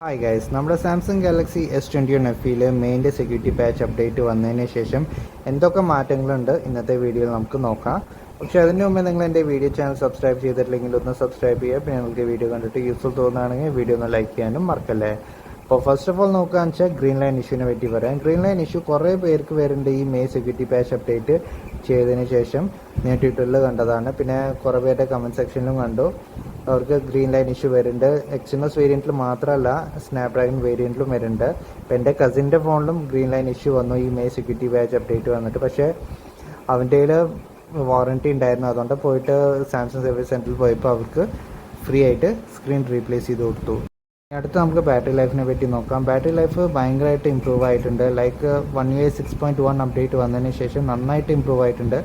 Hi guys, നമ്മുടെ Samsung Galaxy S21 FEയിൽ മെയിൻ്റെ സെക്യൂരിറ്റി പാച്ച് അപ്ഡേറ്റ് വന്നതിന് ശേഷം എന്തൊക്കെ മാറ്റങ്ങളുണ്ട് ഇന്നത്തെ വീഡിയോയിൽ നമുക്ക് നോക്കാം. പക്ഷേ അതിന് മുമ്പേ നിങ്ങൾ എൻ്റെ വീഡിയോ ചാനൽ സബ്സ്ക്രൈബ് ചെയ്തിട്ടില്ലെങ്കിൽ ഒന്ന് സബ്സ്ക്രൈബ് ചെയ്യുക. പിന്നെ നിങ്ങൾക്ക് വീഡിയോ കണ്ടിട്ട് യൂസ്ഫുൾ തോന്നുകയാണെങ്കിൽ വീഡിയോ ഒന്ന് ലൈക്ക് ചെയ്യാനും മറക്കല്ലേ. അപ്പോൾ ഫസ്റ്റ് ഓഫ് ഓൾ നോക്കുകയെന്ന് വെച്ചാൽ ഗ്രീൻ ലൈൻ ഇഷ്യൂവിനെ പറ്റി പറയാം. ഗ്രീൻ ലൈൻ ഇഷ്യൂ കുറേ പേർക്ക് വരുന്നുണ്ട് ഈ മെയ് സെക്യൂരിറ്റി പാച്ച് അപ്ഡേറ്റ് ചെയ്തതിന് ശേഷം. ഞാൻ ട്വിറ്ററിൽ കണ്ടതാണ്, പിന്നെ കുറേ പേരുടെ കമൻറ്റ് സെക്ഷനിലും കണ്ടു. അവർക്ക് ഗ്രീൻ ലൈൻ ഇഷ്യൂ വരുന്നുണ്ട്. എക്സിനോസ് വേരിയൻറ്റിൽ മാത്രമല്ല, സ്നാപ്ഡ്രാഗൺ വേരിയൻറ്റിലും വരുന്നുണ്ട്. അപ്പോൾ എൻ്റെ കസിൻ്റെ ഫോണിലും ഗ്രീൻ ലൈൻ ഇഷ്യൂ വന്നു ഈ മെയ് സെക്യൂരിറ്റി പാച്ച് അപ്ഡേറ്റ് വന്നിട്ട്. പക്ഷേ അവൻ്റെ കയ്യിൽ വാറൻറ്റി ഉണ്ടായിരുന്നു, അതുകൊണ്ട് പോയിട്ട് സാംസങ് സർവീസ് സെൻറ്ററിൽ പോയപ്പോൾ അവർക്ക് ഫ്രീ ആയിട്ട് സ്ക്രീൻ റീപ്ലേസ് ചെയ്ത് കൊടുത്തു. അടുത്ത് നമുക്ക് ബാറ്ററി ലൈഫിനെ പറ്റി നോക്കാം. ബാറ്ററി ലൈഫ് ഭയങ്കരമായിട്ട് ഇമ്പ്രൂവ് ആയിട്ടുണ്ട്. ലൈക്ക് UI 6.1 അപ്ഡേറ്റ് വന്നതിന് ശേഷം നന്നായിട്ട് ഇമ്പ്രൂവ് ആയിട്ടുണ്ട്.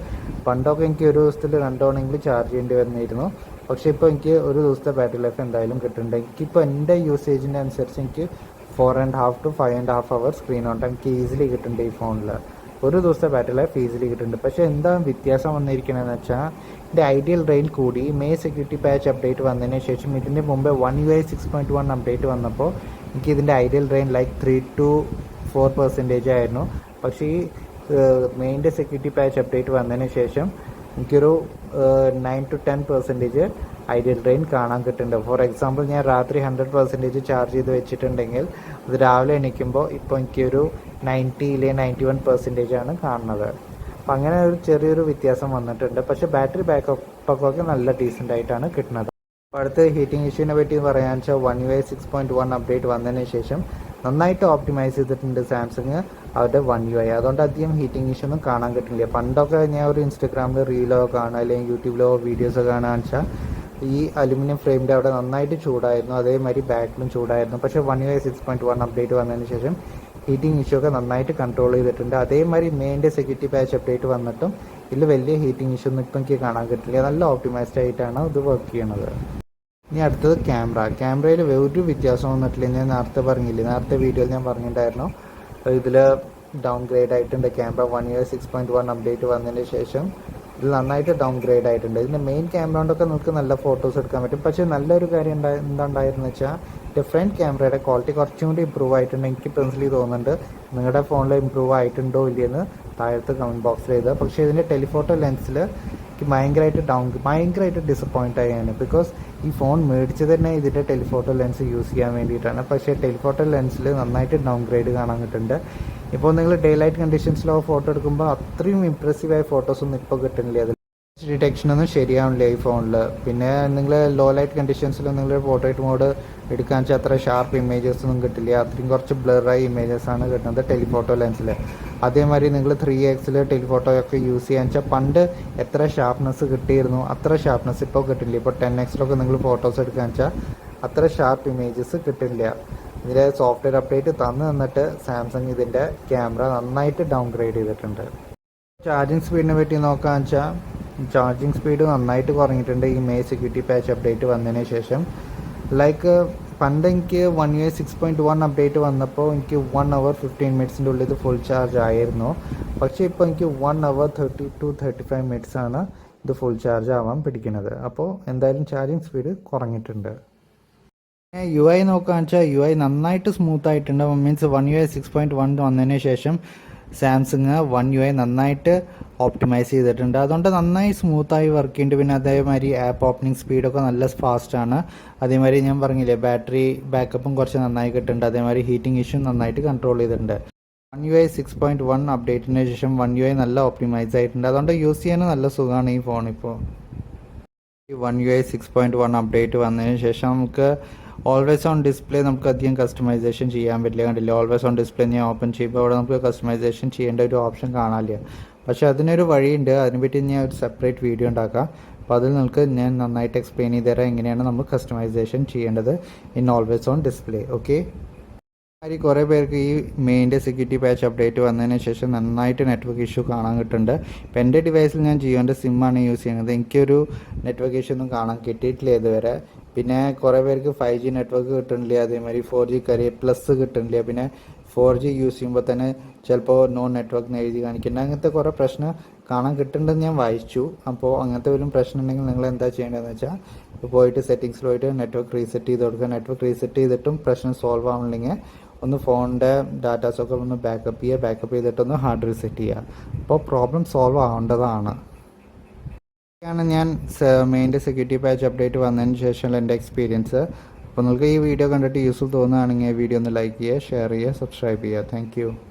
പണ്ടൊക്കെ എനിക്ക് ഒരു ദിവസത്തിൽ 2 തവണയെങ്കിലും ചാർജ് ചെയ്യേണ്ടി വന്നിരുന്നു. പക്ഷേ ഇപ്പോൾ എനിക്ക് ഒരു ദിവസത്തെ ബാറ്ററി ലൈഫ് എന്തായാലും കിട്ടുന്നുണ്ട്. എനിക്കിപ്പോൾ എൻ്റെ യൂസേജിൻ്റെ അനുസരിച്ച് എനിക്ക് 4.5 to 5.5 hours screen on time എനിക്ക് ഈസിലി കിട്ടുന്നുണ്ട് ഈ ഫോണിൽ. ഒരു ദിവസത്തെ ബാറ്ററി ലൈഫ് ഈസിലി കിട്ടുന്നുണ്ട്. പക്ഷേ എന്താ വ്യത്യാസം വന്നിരിക്കണമെന്ന് വെച്ചാൽ, ഇതിൻ്റെ ഐഡിയൽ റേഞ്ച് കൂടി. മെയ് സെക്യൂരിറ്റി പാച്ച് അപ്ഡേറ്റ് വന്നതിന് ശേഷം ഇതിൻ്റെ മുമ്പ് UI 6.1 അപ്ഡേറ്റ് വന്നപ്പോൾ എനിക്ക് ഇതിൻ്റെ ഐഡിയൽ റേഞ്ച് ലൈക്ക് 3 to 4% ആയിരുന്നു. പക്ഷേ ഈ മെയിൻ്റെ സെക്യൂരിറ്റി പാച്ച് അപ്ഡേറ്റ് വന്നതിന് ശേഷം എനിക്കൊരു 9 to 10% ഐഡിയൽ റേഞ്ച് കാണാൻ കിട്ടുന്നുണ്ട്. ഫോർ എക്സാമ്പിൾ, ഞാൻ രാത്രി 100% ചാർജ് ചെയ്ത് വെച്ചിട്ടുണ്ടെങ്കിൽ അത് രാവിലെ എണീക്കുമ്പോൾ ഇപ്പോൾ എനിക്കൊരു 91% ആണ് കാണുന്നത്. അപ്പം അങ്ങനെ ഒരു ചെറിയൊരു വ്യത്യാസം വന്നിട്ടുണ്ട്. പക്ഷേ ബാറ്ററി ബാക്കപ്പൊക്കെ നല്ല ഡീസൻ്റ് ആയിട്ടാണ് കിട്ടുന്നത്. അപ്പോൾ അടുത്ത് ഹീറ്റിംഗ് ഇഷ്യൂവിനെ പറ്റി പറയാന്ന് വെച്ചാൽ UI 6.1 അപ്ഡേറ്റ് വന്നതിന് ശേഷം നന്നായിട്ട് ഓപ്റ്റിമൈസ് ചെയ്തിട്ടുണ്ട് സാംസങ് അവരുടെ UI. അതുകൊണ്ട് അധികം ഹീറ്റിംഗ് ഇഷ്യൂ ഒന്നും കാണാൻ കിട്ടില്ല. പണ്ടൊക്കെ ഞാൻ ഒരു ഇൻസ്റ്റഗ്രാമിൽ റീലോ കാണുക അല്ലെങ്കിൽ യൂട്യൂബിലോ വീഡിയോസോ കാണുകയെന്ന് വെച്ചാൽ ഈ അലുമിനിയം ഫ്രെയിമിൻ്റെ അവിടെ നന്നായിട്ട് ചൂടായിരുന്നു, അതേമാതിരി ബാക്കിലും ചൂടായിരുന്നു. പക്ഷേ UI 6.1 അപ്ഡേറ്റ് വന്നതിന് ശേഷം ഹീറ്റിംഗ് ഇഷ്യൂ ഒക്കെ നന്നായിട്ട് കൺട്രോൾ ചെയ്തിട്ടുണ്ട്. അതേമാതിരി മെയിൻ്റെ സെക്യൂരിറ്റി പാച്ച് അപ്ഡേറ്റ് വന്നിട്ടും ഇതിൽ വലിയ ഹീറ്റിംഗ് ഇഷ്യൂ ഒന്നും ഇപ്പം എനിക്ക് കാണാൻ കിട്ടില്ല. നല്ല ഓപ്റ്റിമൈസ്ഡ് ആയിട്ടാണ് ഇത് വർക്ക് ചെയ്യണത്. ഇനി അടുത്തത് ക്യാമറയിൽ ഒരു വ്യത്യാസം വന്നിട്ടില്ല. ഞാൻ നേരത്തെ വീഡിയോയിൽ ഞാൻ പറഞ്ഞിട്ടുണ്ടായിരുന്നു, ഇതിൽ ഡൗൺ ഗ്രേഡ് ആയിട്ടുണ്ട് ക്യാമറ. UI 6.1 അപ്ഡേറ്റ് വന്നതിന് ശേഷം ഇത് നന്നായിട്ട് ഡൗൺ ഗ്രേഡ് ആയിട്ടുണ്ട്. ഇതിൻ്റെ മെയിൻ ക്യാമറ കൊണ്ടൊക്കെ നിങ്ങൾക്ക് നല്ല ഫോട്ടോസ് എടുക്കാൻ പറ്റും. പക്ഷേ നല്ലൊരു കാര്യം എന്താണ്ടായിരുന്നു വെച്ചാൽ, ഇതിൻ്റെ ഫ്രണ്ട് ക്യാമറയുടെ ക്വാളിറ്റി കുറച്ചും കൂടി ഇമ്പ്രൂവ് ആയിട്ടുണ്ട്. എനിക്ക് പേഴ്സണലി തോന്നുന്നുണ്ട്. നിങ്ങളുടെ ഫോണിൽ ഇമ്പ്രൂവ് ആയിട്ടുണ്ടോ ഇല്ലയെന്ന് താഴത്തെ കമൻറ്റ് ബോക്സിൽ എഴുതുക. പക്ഷേ ഇതിൻ്റെ ടെലിഫോട്ടോ ലെൻസിൽ എനിക്ക് ഭയങ്കരമായിട്ട് ഡിസപ്പോയിൻ്റ് ആയാണ്. ബിക്കോസ് ഈ ഫോൺ മേടിച്ചത് തന്നെ ഇതിൻ്റെ ടെലിഫോട്ടോ ലെൻസ് യൂസ് ചെയ്യാൻ വേണ്ടിയിട്ടാണ്. പക്ഷേ ടെലിഫോട്ടോ ലെൻസിൽ നന്നായിട്ട് ഡൗൺ ഗ്രേഡ് കാണാൻ കിട്ടുന്നുണ്ട്. ഇപ്പോൾ നിങ്ങൾ ഡേ ലൈറ്റ് കണ്ടീഷൻസിലോ ഫോട്ടോ എടുക്കുമ്പോൾ അത്രയും ഇമ്പ്രസീവായ ഫോട്ടോസൊന്നും ഇപ്പോൾ കിട്ടുന്നില്ല. അതിൽ ഡിറ്റക്ഷനൊന്നും ശരിയാവില്ല ഈ ഫോണിൽ. പിന്നെ നിങ്ങൾ ലോ ലൈറ്റ് കണ്ടീഷൻസിൽ നിങ്ങൾ പോർട്രേറ്റ് മോഡ് എടുക്കാൻ വെച്ചാൽ അത്ര ഷാർപ്പ് ഇമേജസ് ഒന്നും കിട്ടില്ല. അത്രയും കുറച്ച് ബ്ലറായി ഇമേജസാണ് കിട്ടുന്നത് ടെലിഫോട്ടോ ലെൻസിൽ. അതേമാതിരി നിങ്ങൾ 3x ടെലിഫോട്ടോ ഒക്കെ യൂസ് ചെയ്യാൻ വെച്ചാൽ പണ്ട് എത്ര ഷാർപ്നെസ് കിട്ടിയിരുന്നു അത്ര ഷാർപ്നെസ് ഇപ്പോൾ കിട്ടില്ല. ഇപ്പോൾ 10x നിങ്ങൾ ഫോട്ടോസ് എടുക്കാൻ വെച്ചാൽ അത്ര ഷാർപ്പ് ഇമേജസ് കിട്ടില്ല. ഇതിൻ്റെ സോഫ്റ്റ്വെയർ അപ്ഡേറ്റ് തന്നിട്ട് സാംസങ് ഇതിൻ്റെ ക്യാമറ നന്നായിട്ട് ഡൗൺ ഗ്രേഡ് ചെയ്തിട്ടുണ്ട്. ചാർജിങ് സ്പീഡിനെ പറ്റി നോക്കാന്ന് വെച്ചാൽ, ചാർജിങ് സ്പീഡ് നന്നായിട്ട് കുറഞ്ഞിട്ടുണ്ട് ഈ മെയ് സെക്യൂരിറ്റി പാച്ച് അപ്ഡേറ്റ് വന്നതിന് ശേഷം. ലൈക്ക് പണ്ട് എനിക്ക് UI 6.1 അപ്ഡേറ്റ് വന്നപ്പോൾ എനിക്ക് 1 hour 15 minutes ഉള്ളിൽ ഇത് ഫുൾ ചാർജ് ആയിരുന്നു. പക്ഷേ ഇപ്പോൾ എനിക്ക് 1 hour 30 to 35 minutes ആണ് ഇത് ഫുൾ ചാർജ് ആവാൻ പിടിക്കുന്നത്. അപ്പോൾ എന്തായാലും ചാർജിങ് സ്പീഡ് കുറഞ്ഞിട്ടുണ്ട്. UI നോക്കുകയെന്ന് വെച്ചാൽ UI നന്നായിട്ട് സ്മൂത്ത് ആയിട്ടുണ്ട്. മീൻസ് UI 6.1 വന്നതിന് ശേഷം സാംസങ് UI നന്നായിട്ട് ഓപ്റ്റിമൈസ് ചെയ്തിട്ടുണ്ട്. അതുകൊണ്ട് നന്നായി സ്മൂത്തായി വർക്ക് ചെയ്യുന്നുണ്ട്. പിന്നെ അതേമാതിരി ആപ്പ് ഓപ്പണിംഗ് സ്പീഡൊക്കെ നല്ല ഫാസ്റ്റാണ്. അതേമാതിരി ഞാൻ പറഞ്ഞില്ലേ, ബാറ്ററി ബാക്കപ്പും കുറച്ച് നന്നായി കിട്ടുന്നുണ്ട്. അതേമാതിരി ഹീറ്റിംഗ് ഇഷ്യൂ നന്നായിട്ട് കൺട്രോൾ ചെയ്തിട്ടുണ്ട്. UI 6.1 അപ്ഡേറ്റിന് ശേഷം UI നല്ല ഓപ്റ്റിമൈസ് ആയിട്ടുണ്ട്. അതുകൊണ്ട് യൂസ് ചെയ്യാൻ നല്ല സുഖമാണ് ഈ ഫോൺ. ഇപ്പോൾ ഈ UI 6.1 അപ്ഡേറ്റ് വന്നതിന് ശേഷം നമുക്ക് ഓൾവേസ് ഓൺ ഡിസ്പ്ലേ നമുക്ക് അധികം കസ്റ്റമൈസേഷൻ ചെയ്യാൻ പറ്റില്ല. കണ്ടില്ല, ഓൾവേസ് ഓൺ ഡിസ്പ്ലേ ഞാൻ ഓപ്പൺ ചെയ്യുമ്പോൾ അവിടെ നമുക്ക് കസ്റ്റമൈസേഷൻ ചെയ്യേണ്ട ഒരു ഓപ്ഷൻ കാണാനില്ല. പക്ഷേ അതിനൊരു വഴിയുണ്ട്. അതിനെപ്പറ്റി ഞാൻ ഒരു സെപ്പറേറ്റ് വീഡിയോ ഉണ്ടാക്കാം. അപ്പോൾ അതിൽ നിങ്ങൾക്ക് ഞാൻ നന്നായിട്ട് എക്സ്പ്ലെയിൻ ചെയ്ത് തരാം എങ്ങനെയാണ് നമ്മൾ കസ്റ്റമൈസേഷൻ ചെയ്യേണ്ടത് in always on display. Okay, കുറേ പേർക്ക് ഈ മെയിൻ്റെ സെക്യൂരിറ്റി പാച്ച് അപ്ഡേറ്റ് വന്നതിന് ശേഷം നന്നായിട്ട് നെറ്റ്വർക്ക് ഇഷ്യൂ കാണാൻ കിട്ടുന്നുണ്ട്. ഇപ്പോൾ എൻ്റെ ഡിവൈസിൽ ഞാൻ ജിയോൻ്റെ സിമ്മാണ് യൂസ് ചെയ്യുന്നത്. എനിക്കൊരു നെറ്റ്വർക്ക് ഇഷ്യൂ ഒന്നും കാണാൻ കിട്ടിയിട്ടില്ല ഇതുവരെ. പിന്നെ കുറേ പേർക്ക് 5G നെറ്റ്വർക്ക് കിട്ടുന്നില്ല. അതേമാതിരി 4G പ്ലസ് കിട്ടുന്നില്ല. പിന്നെ 4G യൂസ് ചെയ്യുമ്പോൾ തന്നെ ചിലപ്പോൾ നോ നെറ്റ്വർക്ക് എഴുതി കാണിക്കുന്നുണ്ട്. അങ്ങനത്തെ കുറേ പ്രശ്നം കാണാൻ കിട്ടുന്നുണ്ടെന്ന് ഞാൻ വായിച്ചു. അപ്പോൾ അങ്ങനത്തെ ഒരു പ്രശ്നം ഉണ്ടെങ്കിൽ നിങ്ങൾ എന്താ ചെയ്യേണ്ടതെന്ന് വെച്ചാൽ പോയിട്ട് സെറ്റിങ്സിൽ പോയിട്ട് നെറ്റ്വർക്ക് റീസെറ്റ് ചെയ്ത് കൊടുക്കുക. നെറ്റ്വർക്ക് റീസെറ്റ് ചെയ്തിട്ടും പ്രശ്നം സോൾവ് ആവണമെങ്കിൽ ഒന്ന് ഫോണിൻ്റെ ഡാറ്റാസൊക്കെ ഒന്ന് ബാക്കപ്പ് ചെയ്യുക. ബാക്കപ്പ് ചെയ്തിട്ടൊന്ന് ഹാർഡ് റീസെറ്റ് ചെയ്യുക. അപ്പോൾ പ്രോബ്ലം സോൾവ് ആവേണ്ടതാണ്. ാണ് ഞാൻ മെയിൻ്റെ സെക്യൂരിറ്റി പാച്ച് അപ്ഡേറ്റ് വന്നതിന് ശേഷമുള്ള എൻ്റെ എക്സ്പീരിയൻസ്. അപ്പോൾ നിങ്ങൾക്ക് ഈ വീഡിയോ കണ്ടിട്ട് യൂസ്ഫുൾ തോന്നുകയാണെങ്കിൽ വീഡിയോ ഒന്ന് ലൈക്ക് ചെയ്യുക, ഷെയർ ചെയ്യുക, സബ്സ്ക്രൈബ് ചെയ്യുക. താങ്ക്